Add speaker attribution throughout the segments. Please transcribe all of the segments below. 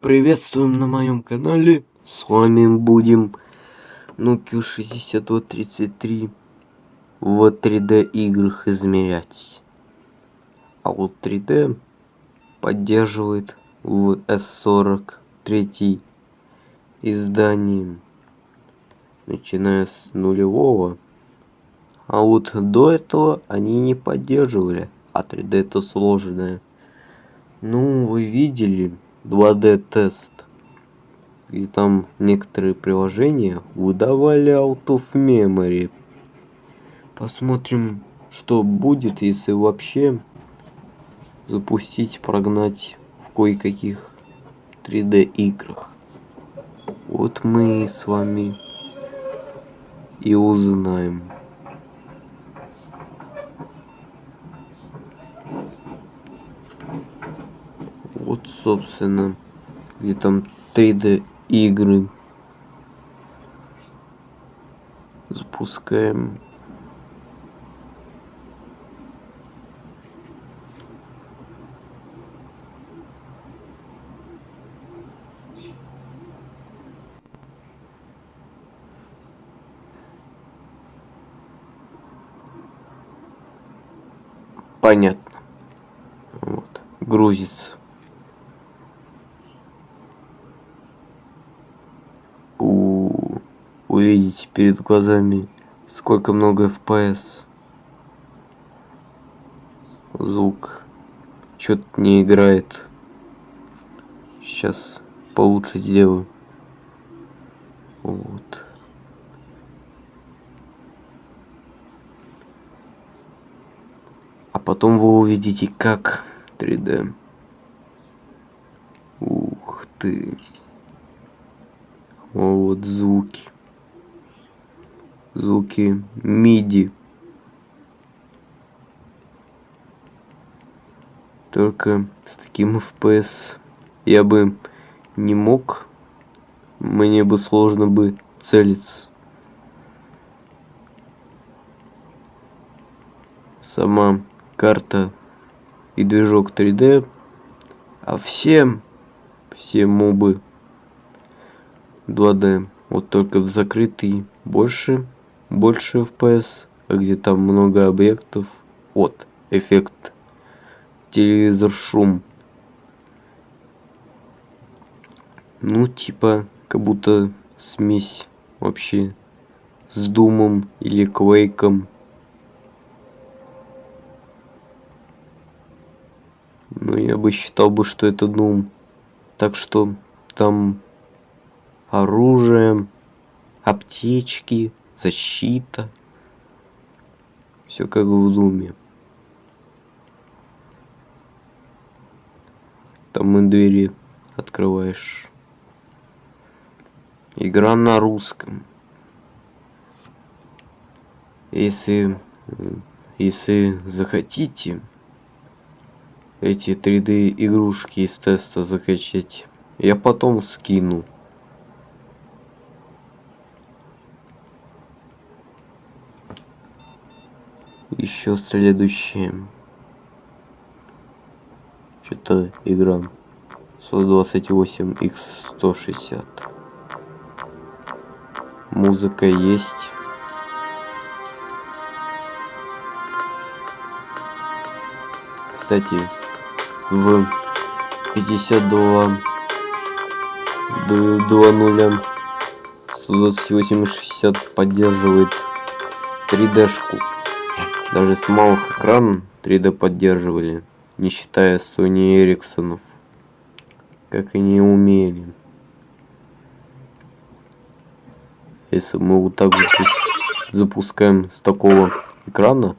Speaker 1: Приветствуем на моем канале. С вами будем Nokia 6233 в 3D играх измерять. А вот 3D поддерживает в S43 издании, начиная с нулевого. А вот до этого они не поддерживали. А 3D это сложное. Ну, вы видели 2D тест, и там некоторые приложения выдавали out of memory. Посмотрим, что будет, если вообще запустить, прогнать в кое-каких 3D играх. Вот мы с вами и узнаем. Вот, собственно, где там 3D игры. Запускаем. Понятно. Вот, грузится. Увидите перед глазами, сколько много FPS. Звук что-то не играет. Сейчас получше сделаю. Вот. А потом вы увидите, как 3D. Ух ты. Вот звуки. Звуки MIDI. Только с таким FPS я бы не мог. Мне бы сложно бы целиться. Сама карта и движок 3D, а все мобы 2D. Вот только в закрытый больше FPS, а где там много объектов. Вот эффект телевизор шум. Ну типа как будто смесь вообще с Думом или Квейком. Ну я бы считал бы, что это Doom. Так что там оружие, аптечки, защита. Все как в Думе. Там и двери открываешь. Игра на русском. Если захотите эти 3D игрушки из теста закачать, я потом скину. Еще следующее. Что-то игра 128X160. Музыка есть. Кстати, в 52.2.0 128.60 поддерживает 3D-шку. Даже с малых экранов 3D поддерживали, не считая Sony Ericsson'ов, как и не умели. Если мы вот так запускаем с такого экрана,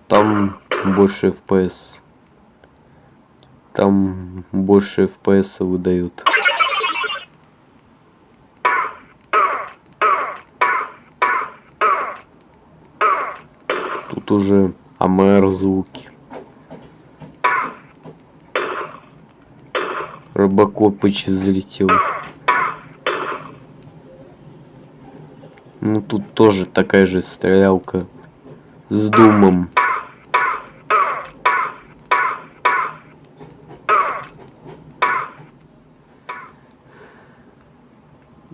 Speaker 1: там больше FPS. Там больше FPS выдают. Тут уже AMR звуки. Робокопыч залетел. Ну тут тоже такая же стрелялка с Думом.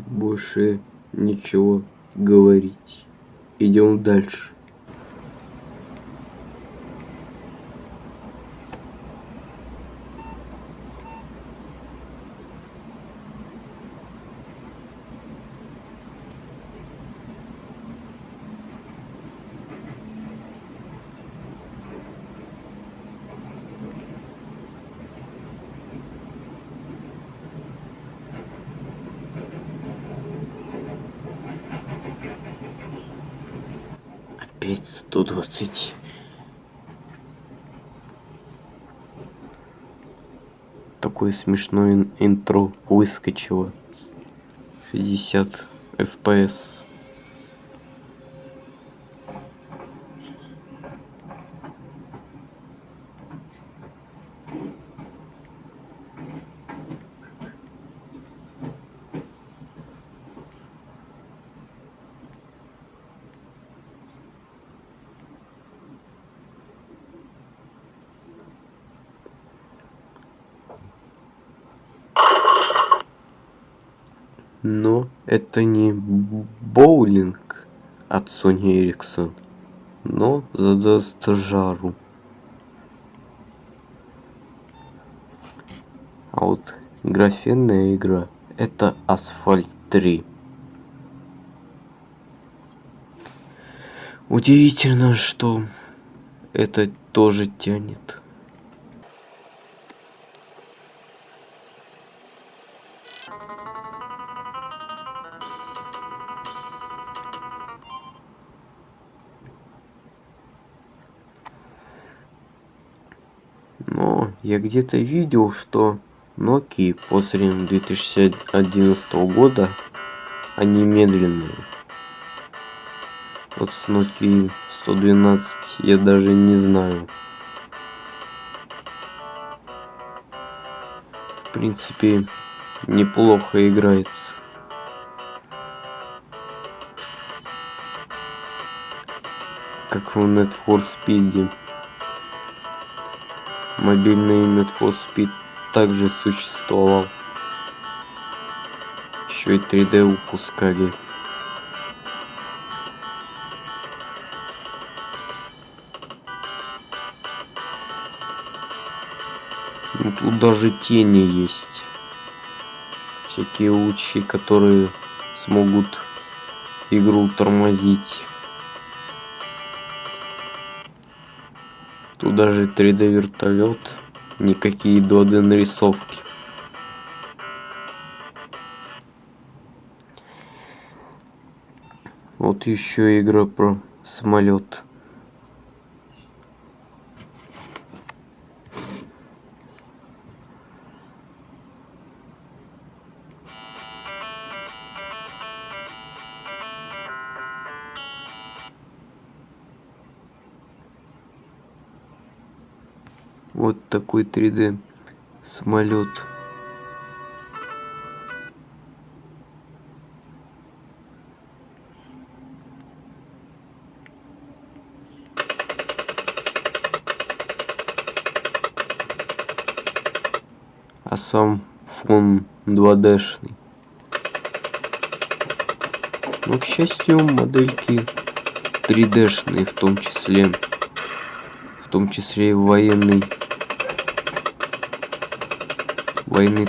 Speaker 1: больше ничего говорить. Идем дальше. Опять 120. Такое смешное интро выскочило. 60 FPS. Но это не боулинг от Sony Ericsson, но задаст жару. А вот графенная игра — это Asphalt 3. Удивительно, что это тоже тянет. Но я где-то видел, что Nokia после 2011 года они медленные. Вот с Nokia 112 я даже не знаю. В принципе, неплохо играется. Как в Need for Speed. Мобильный Need for Speed также существовал. Еще и 3D выпускали. Ну, тут даже тени есть. Всякие лучи, которые смогут игру тормозить. Тут даже 3D вертолет, никакие 2D нарисовки. Вот еще игра про самолет. Вот такой 3D самолет. А сам фон 2D-шный. Но, к счастью, модельки 3D-шные в том числе. В том числе и военный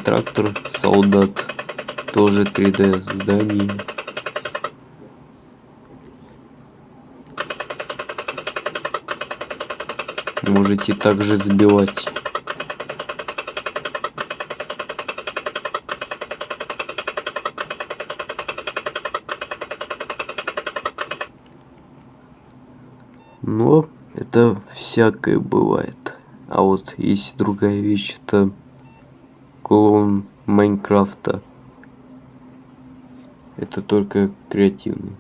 Speaker 1: трактор, солдат, тоже 3D здание. Можете также сбивать. Но это всякое бывает. А вот есть другая вещь, это клон Майнкрафта. Это только креативный.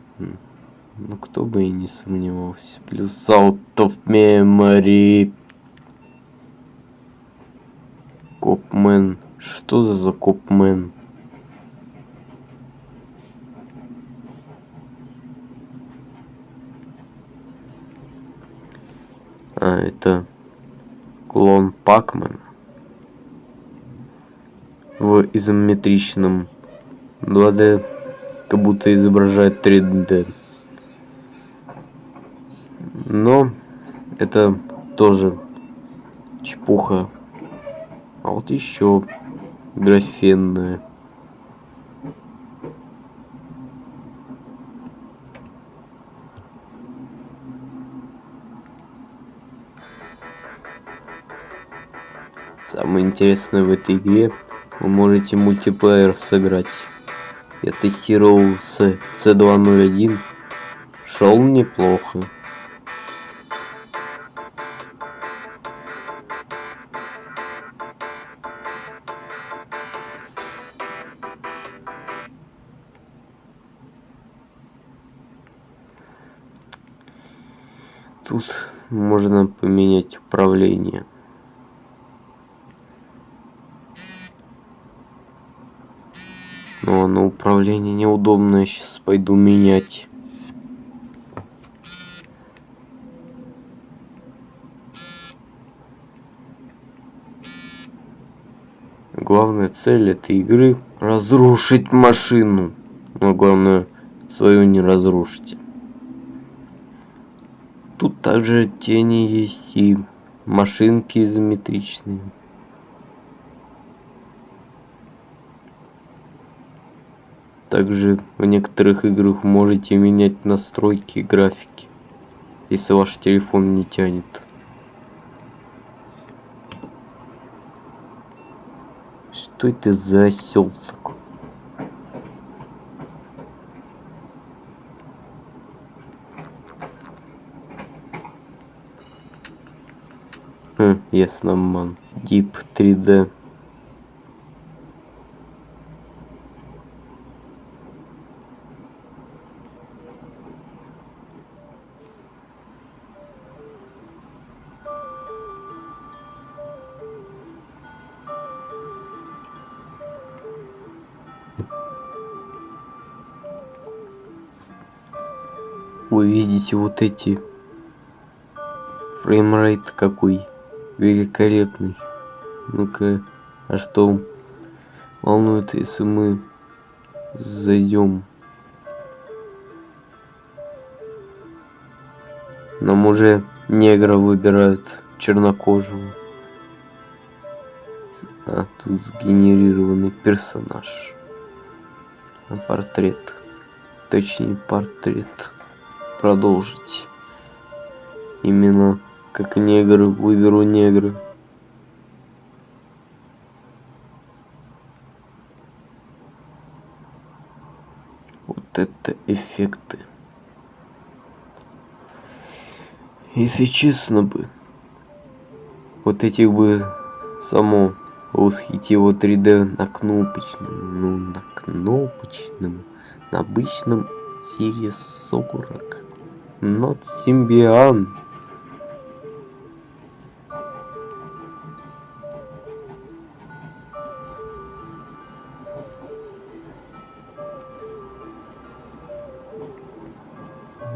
Speaker 1: Ну, кто бы и не сомневался. Плюс Out of Memory. Копмен. Что за Копмен? А, это клон Пакмана в изометричном 2D как будто изображает 3D. Но это тоже чепуха. А вот еще графенная. Самое интересное в этой игре, вы можете мультиплеер сыграть. Я тестировал с C201, шел неплохо. Тут можно поменять управление. Но оно управление неудобное, сейчас пойду менять. Главная цель этой игры — разрушить машину. Но главное, свою не разрушить. Тут также тени есть и машинки изометричные. Также в некоторых играх можете менять настройки графики, если ваш телефон не тянет. Что это за осел такой? Ясно, ман. Deep 3D. Вы видите вот эти фреймрейт какой великолепный. Ну-ка, а что волнует, если мы зайдем? Нам уже негра выбирают, чернокожего. А тут сгенерированный персонаж. Портрет. Точнее, портрет. Продолжить. Именно как негр, выберу негра. Вот это эффекты. Если честно бы, вот этих бы само восхитило 3D на кнопочном, на обычном Series 40. Not Symbian.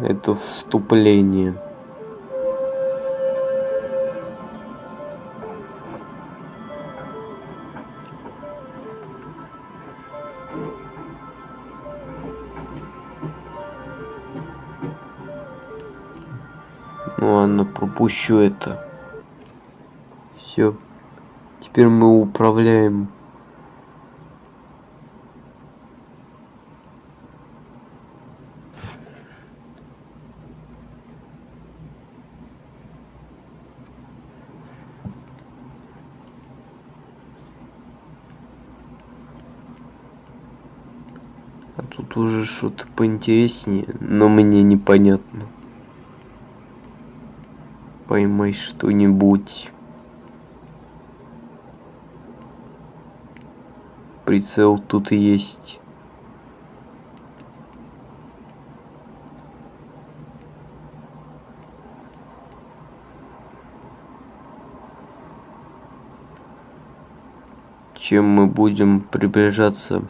Speaker 1: Это вступление. Ну ладно, пропущу это. Все. Теперь мы управляем. А тут уже что-то поинтереснее, но мне непонятно. Поймай что-нибудь. Прицел тут есть. Чем мы будем приближаться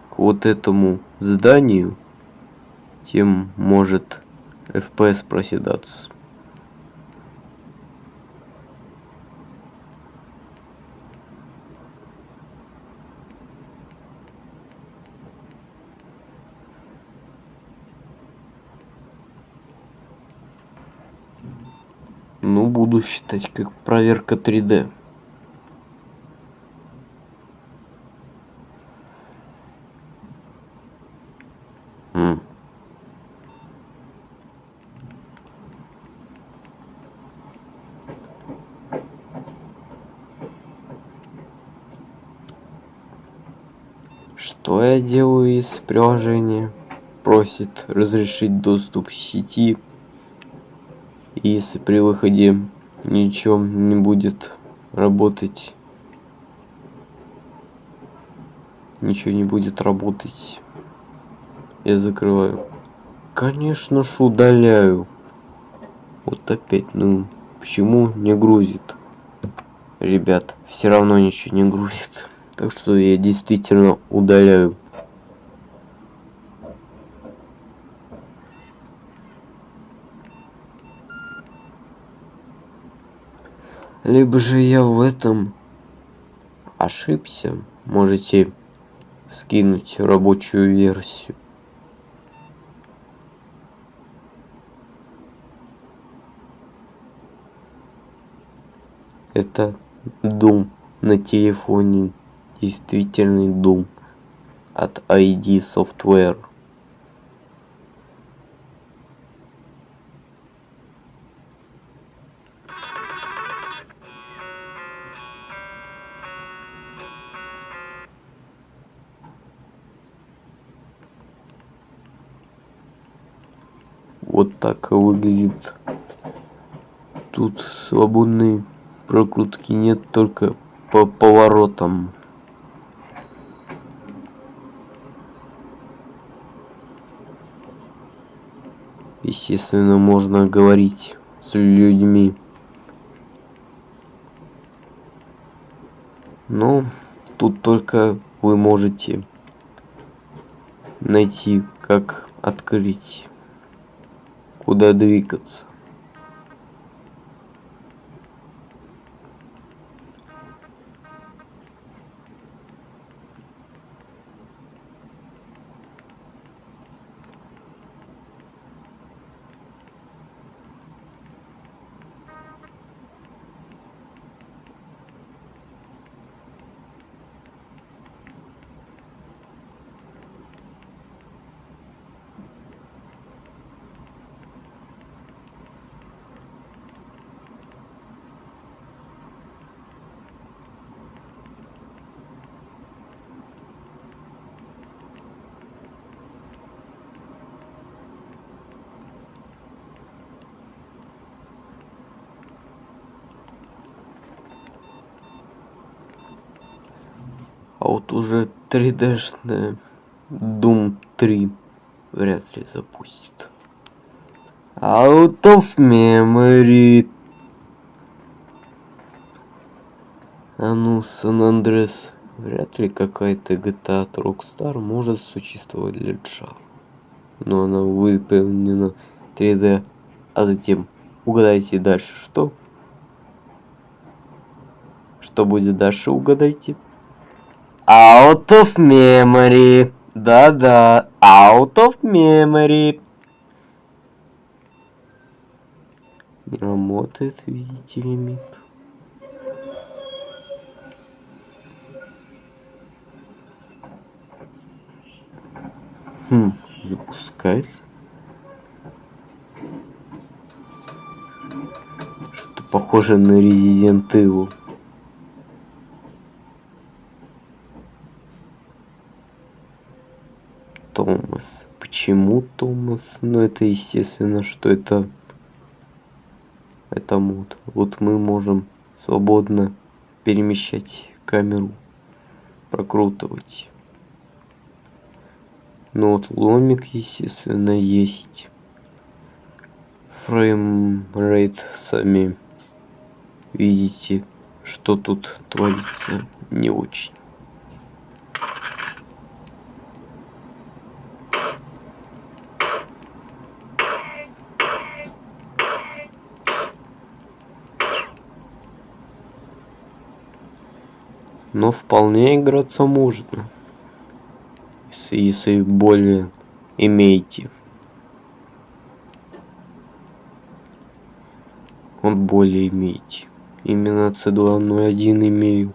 Speaker 1: к вот этому зданию, тем может FPS проседаться. Ну, буду считать как проверка 3D. Что я делаю из приложения? Просит разрешить доступ к сети. И если при выходе ничего не будет работать, я закрываю. Конечно ж удаляю. Вот опять, ну почему не грузит? Ребят, все равно ничего не грузит. Так что я действительно удаляю. Либо же я в этом ошибся. Можете скинуть рабочую версию. Это Doom на телефоне. Действительный Doom от ID Software. Вот так выглядит. Тут свободной прокрутки нет, только по поворотам. Естественно, можно говорить с людьми. Но тут только вы можете найти, как открыть, куда двигаться. А вот уже 3D-шная Doom 3 вряд ли запустит. Out of memory. А ну, Сан-Андрес. Вряд ли какая-то GTA от Rockstar может существовать для Java. Но она выполнена 3D. А затем угадайте дальше что? Что будет дальше, угадайте. Out of memory. Да-да, out of memory. Не работает, видите, лимит. Запускается. Что-то похоже на Resident Evil. Томас. Почему Томас? Ну, это естественно, что это мод. Вот мы можем свободно перемещать камеру, прокрутывать. Но вот ломик, естественно, есть. Фреймрейт, сами видите, что тут творится, не очень. Но вполне играться можно, если более имеете. он более иметь. Именно C201 имею.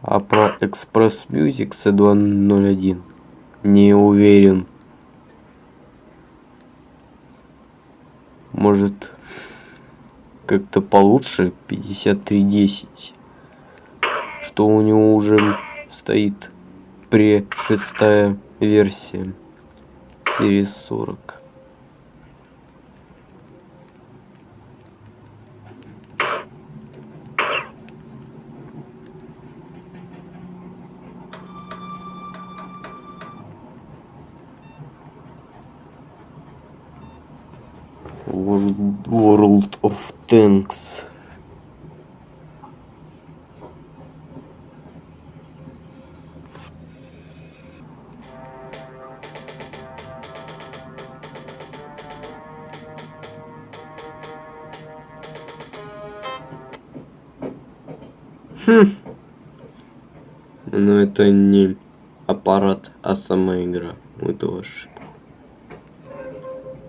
Speaker 1: А про Express Music C201 не уверен. Может, как-то получше 5310, что у него уже стоит шестая версия серии 40. World of Tanks. Но это не аппарат, а сама игра. Это ошибка.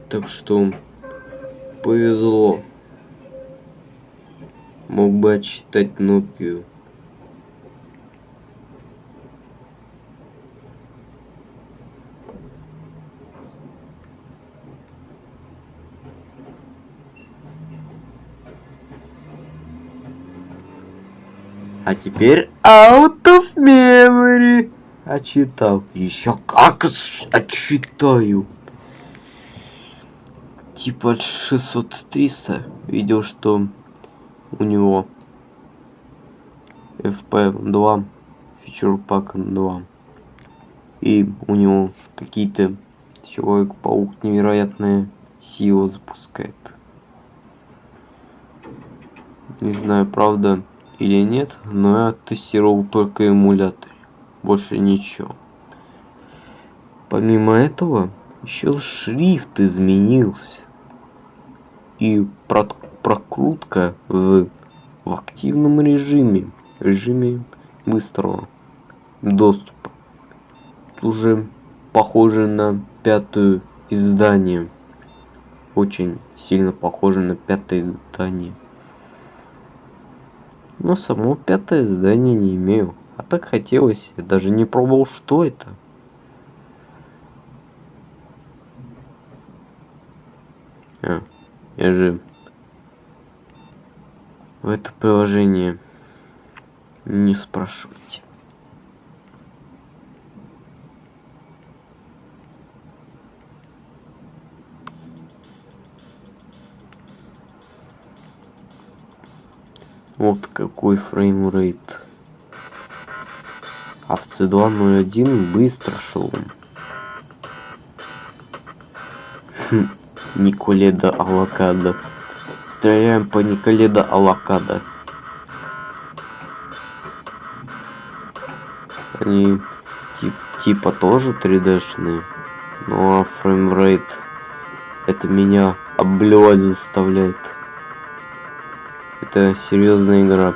Speaker 1: Так что повезло. Мог бы отчитать Nokia. А теперь out of memory. Отчитал. Еще как отчитаю. Типа 600-300. Видел, что у него FP2, Feature Pack 2. И у него какие-то Человек-паук невероятные силы запускает. Не знаю, правда или нет, но я тестировал только эмулятор. Больше ничего. Помимо этого, еще шрифт изменился. И прокрутка в активном режиме быстрого доступа. Уже похоже на 5-е издание. Очень сильно похоже на 5-е издание. Но само 5-е издание не имею. А так хотелось, я даже не пробовал, что это. Я же в это приложение не спрашивайте. Вот какой фреймрейт. А в C201 быстро шел. Николеда Алакада. Стреляем по Николеда Алакада. Они типа тоже 3D-шные. Ну а фреймрейт это меня обблевать заставляет. Это серьезная игра.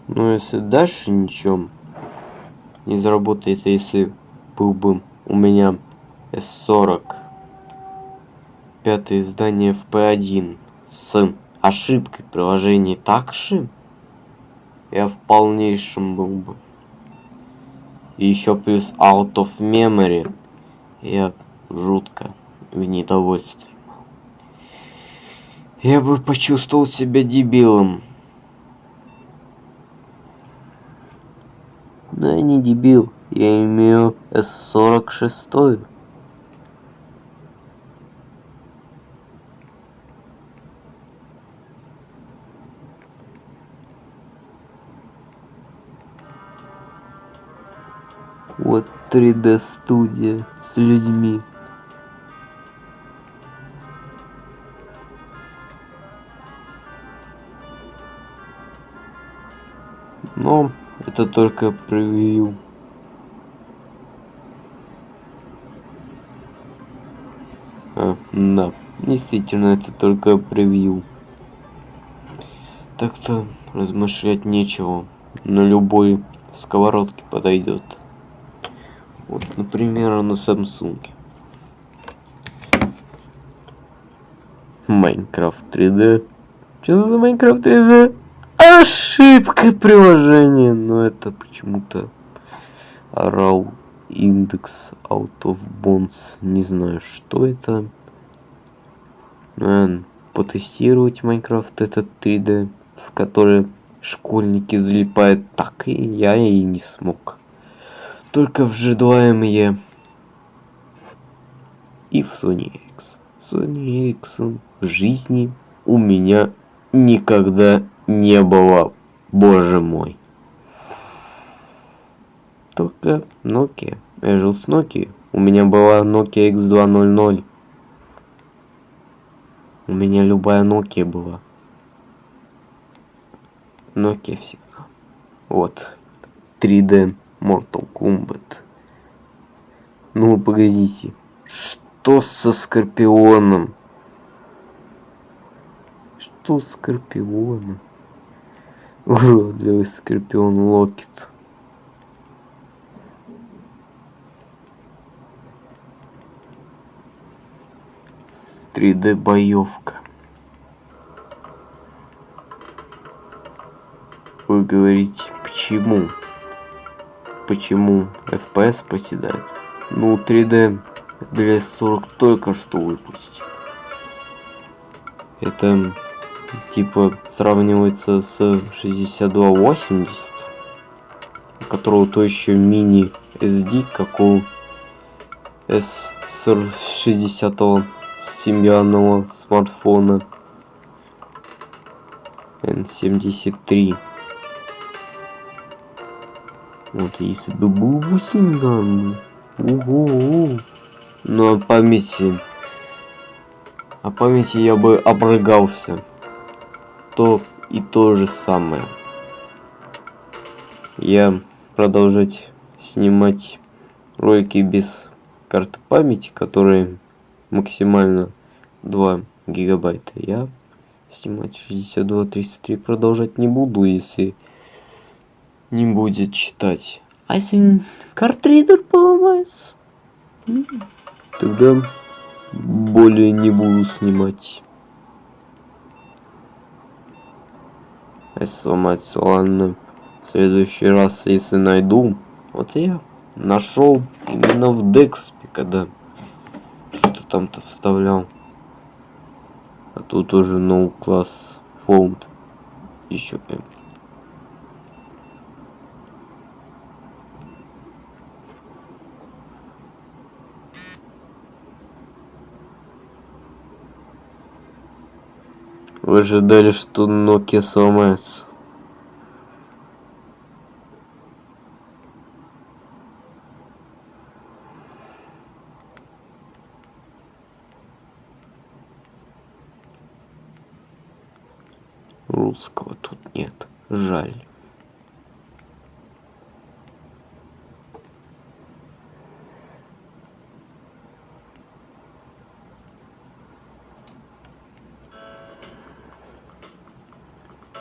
Speaker 1: Но если дальше ничего не заработает, если был бы у меня S40 5-е издание FP1 с ошибкой приложения такши, я в полнейшем был бы. И еще плюс out of memory, я жутко в недовольстве. Я бы почувствовал себя дебилом. Но я не дебил, я имею S46. Вот 3D студия с людьми. Но это только превью. Да, действительно, это только превью. Так-то размышлять нечего. На любой сковородке подойдет. Вот, например, на Samsung. Майнкрафт 3D. Что за Майнкрафт 3D? Ошибка приложения. Но это почему-то RAW Index Out of Bounds. Не знаю, что это. Наверное, потестировать Майнкрафт этот 3D, в который школьники залипают, так и я и не смог. Только в G2ME и в Sony Ericsson. Sony Ericsson в жизни у меня никогда не было. Боже мой. Только Nokia. Я жил с Nokia. У меня была Nokia X200. У меня любая Nokia была. Nokia всегда. Вот. 3D Mortal Kombat. Ну, погодите. Что со Скорпионом? Что с Скорпионом? Уродливый Скорпион Локет. Три-D боевка. Вы говорите, почему? Почему FPS проседает? Ну, 3D 240 только что выпустил. Это типа сравнивается с 6280, у которого то еще мини SD, как у S60 семьянного смартфона N73. Вот если бы был бы семьянный. Ого. Но о памяти я бы обрыгался. То и то же самое. Я продолжать снимать ролики без карты памяти, которые максимально 2 гигабайта. Я снимать 62-33 продолжать не буду, если не будет читать. А если картридер поломается, тогда более не буду снимать. А если сломается, ладно. В следующий раз, если найду. Вот я нашел именно в Декспе, когда что-то там-то вставлял. А тут уже no class found. Еще M. Вы ожидали, что Nokia сломается? Русского тут нет. Жаль.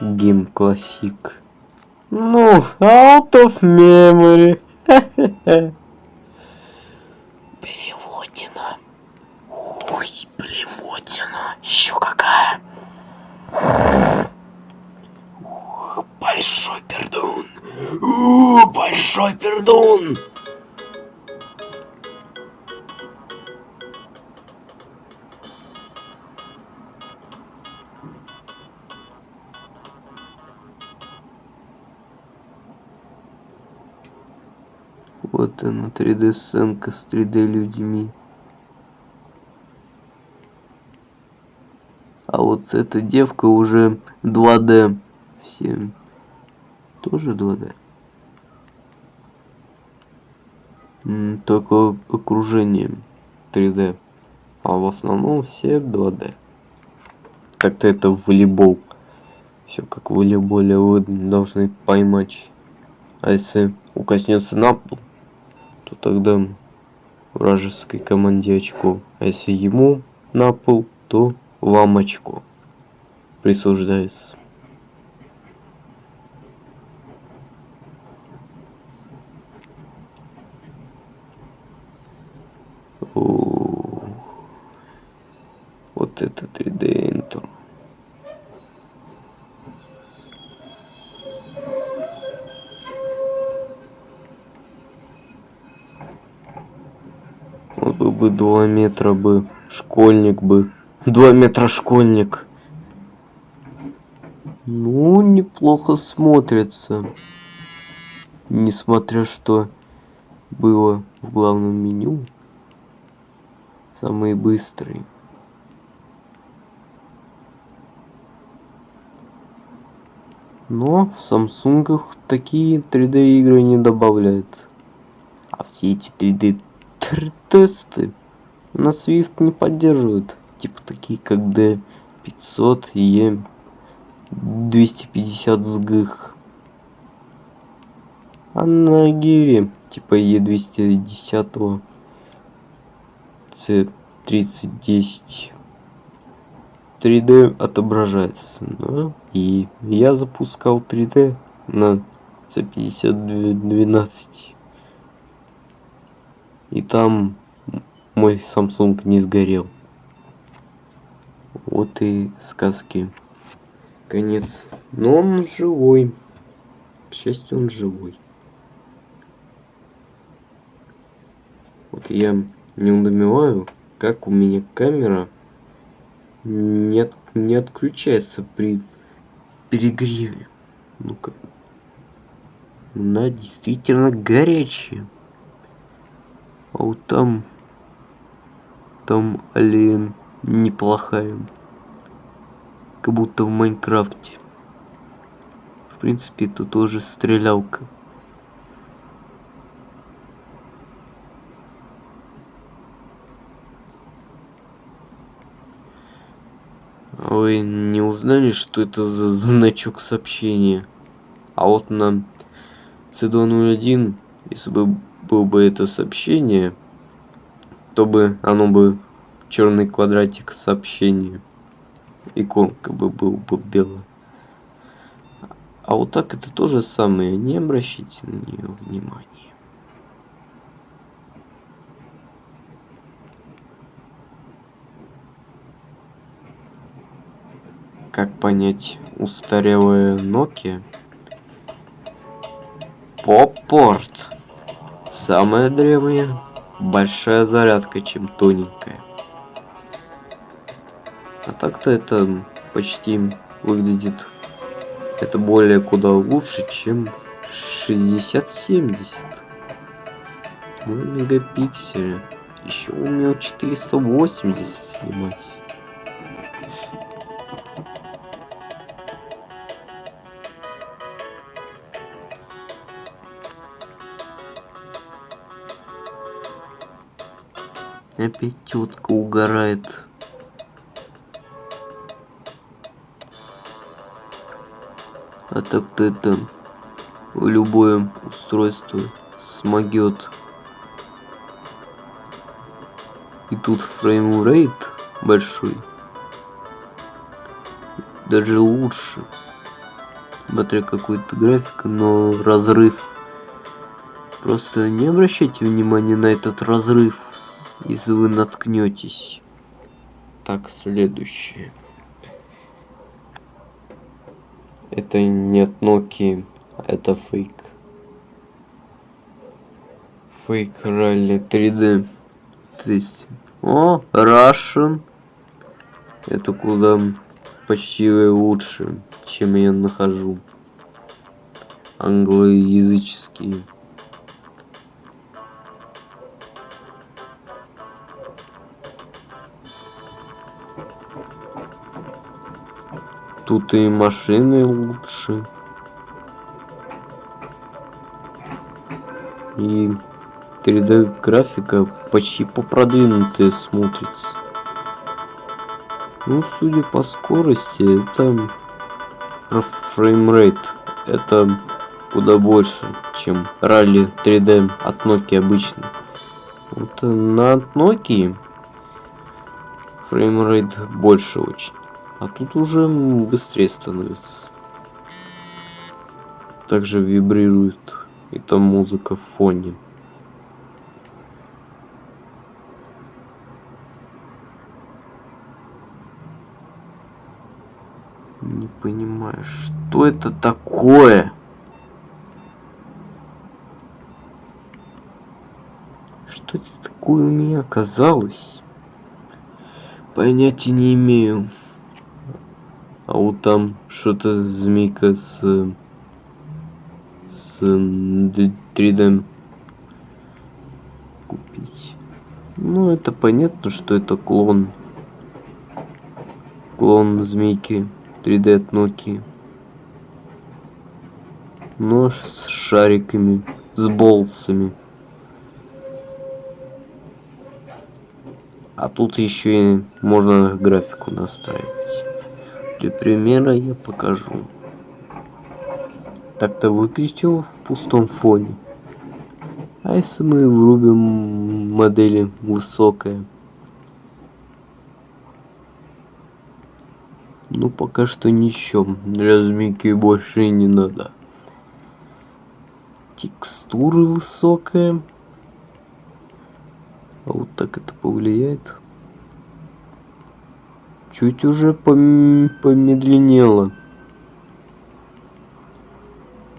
Speaker 1: Game Classic. Ну, out of memory. Блевотина. Ой, блевотина. Еще какая. Большой пердун. Большой пердун. Вот она 3D сценка с 3D людьми. А вот эта девка уже 2D. Все тоже 2D. только окружение 3D, а в основном все 2D. Так-то это волейбол. Все как в волейболе вы должны поймать. А если укоснется на пол, то тогда вражеской команде очко. А если ему на пол, то вам очко присуждается. Вот это 3D интро. Вот бы 2 метра бы, школьник бы. 2 метра школьник. Ну, неплохо смотрится. Несмотря что было в главном меню. Самый быстрый. Но в Самсунгах такие 3D игры не добавляют. А все эти 3D тесты на Swift не поддерживают. Типа такие как D500 и E250 SGH. А на гире типа E210 C3010 3D отображается. Да? И я запускал 3D на C5012. И там мой Samsung не сгорел. Вот и сказки. Конец. Но он живой. К счастью, он живой. Вот я не удумеваю, как у меня камера не отключается при перегреве. Ну-ка. Она действительно горячая. А вот там аллея неплохая. Как будто в Майнкрафте. В принципе, это тоже стрелялка. Вы не узнали, что это за значок сообщения? А вот на C201, если бы был бы это сообщение, то бы оно бы черный квадратик сообщения. Иконка бы был бы белая. А вот так это то же самое. Не обращайте на нее внимания. Как понять устарелая Nokia? Поп-порт. Самая древняя. Большая зарядка, чем тоненькая. А так-то это почти выглядит... Это более куда лучше, чем 6070. Ну, мегапикселя. Еще умел 480 снимать. Опять тетка угорает. А так-то это любое устройство смогет. И тут фреймрейт большой. Даже лучше. Смотря какой-то график, но разрыв. Просто не обращайте внимания на этот разрыв, если вы наткнетесь. Так, следующее. Это не от Nokia, это фейк. Фейк ралли 3D. То есть, о, Russian. Это куда почти лучше, чем я нахожу. Англоязыческие. Тут и машины лучше. И 3D графика почти продвинутая смотрится. Ну, судя по скорости, это про фреймрейт. Это куда больше, чем ралли 3D от Nokia обычно. Вот на Nokia фреймрейт больше очень. А тут уже быстрее становится. Также вибрирует и там музыка в фоне. Не понимаю, что это такое? Что это такое у меня оказалось? Понятия не имею. А вот там что-то змейка с 3D купить. Ну, это понятно, что это клон. Клон змейки 3D от Nokia. Но с шариками, с болтсами. А тут еще и можно графику настраивать. Для примера я покажу. Так-то выключил в пустом фоне. А если мы врубим модели высокая? Ну, пока что ничего. Для змейки больше не надо. Текстуры высокая. А вот так это повлияет. Чуть уже помедленнело.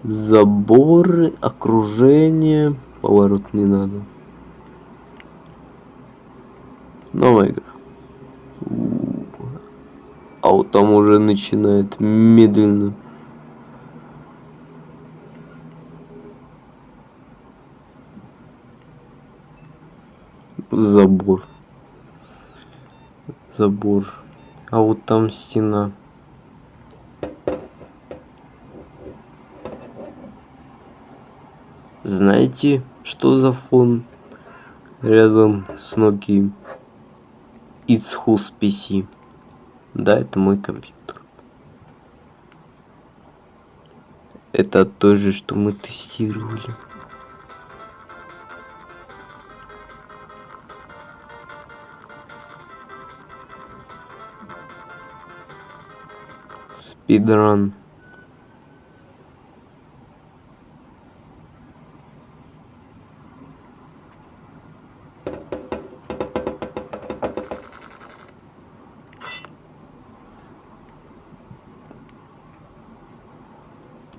Speaker 1: Заборы, окружение. Поворот не надо. Новая игра. А вот там уже начинает медленно. Забор. А вот там стена. Знаете, что за фон рядом с Nokia? It's who's PC. Да, это мой компьютер. Это то же, что мы тестировали. Спидран.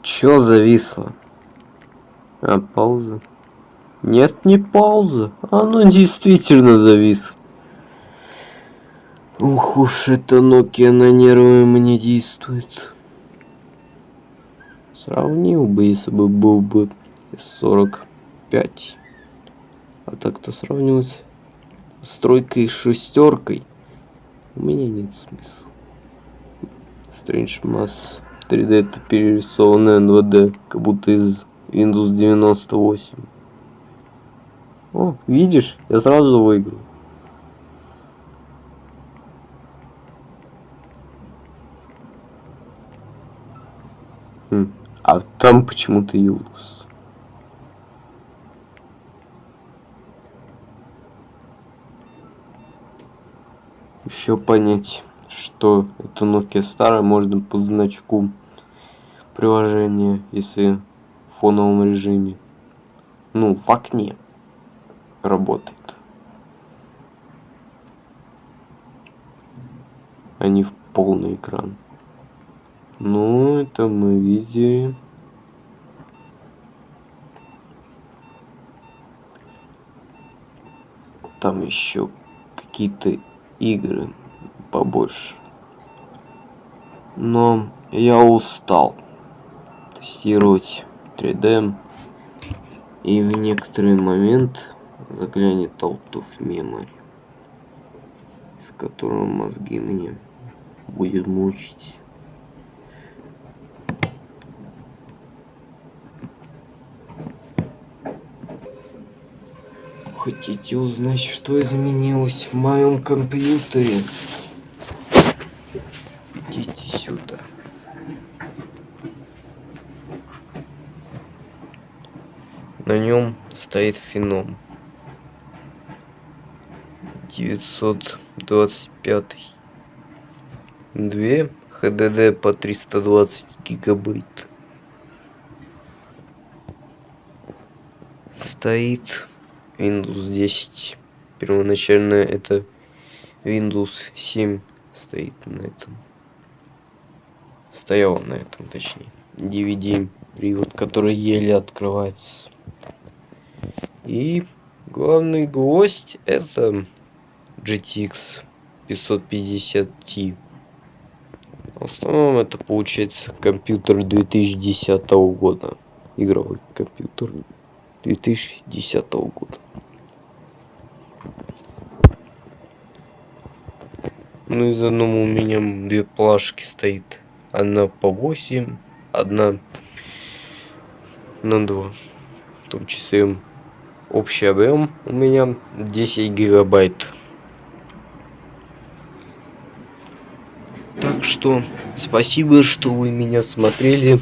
Speaker 1: Чё зависло? А, пауза? Нет, не пауза. Оно действительно зависло. Ух уж это Nokia на нервы мне действует. Сравнил бы, если бы был бы 45. А так-то сравнивать с тройкой и шестеркой у меня нет смысла. Strange Mass 3D это перерисованное 2D, как будто из Windows 98. О, видишь, я сразу выиграл. А там почему-то Юлус. Еще понять, что это Nokia старая, можно по значку приложения, если в фоновом режиме. Ну, в окне работает. А не в полный экран. Ну, это мы видели. Там еще какие-то игры побольше. Но я устал тестировать 3D. И в некоторый момент заглянет Out of Memory, с которым мозги мне будет мучить. Хотите узнать, что изменилось в моем компьютере? Идите сюда. На нем стоит Phenom 925. 2 HDD по 320 гигабайт. Стоит Windows 10. Первоначально это Windows 7 стоит на этом. Стоял на этом, точнее. DVD привод, который еле открывается. И главный гвоздь это GTX 550 Ti. В основном это получается компьютер 2010 года. Игровой компьютер 2010 года. Ну и заодно у меня две плашки стоит. Одна по 8, одна на 2. В том числе общий объем у меня 10 гигабайт. Так что спасибо, что вы меня смотрели.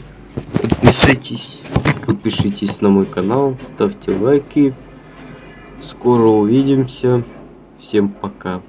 Speaker 1: Подпишитесь на мой канал, ставьте лайки. Скоро увидимся. Всем пока.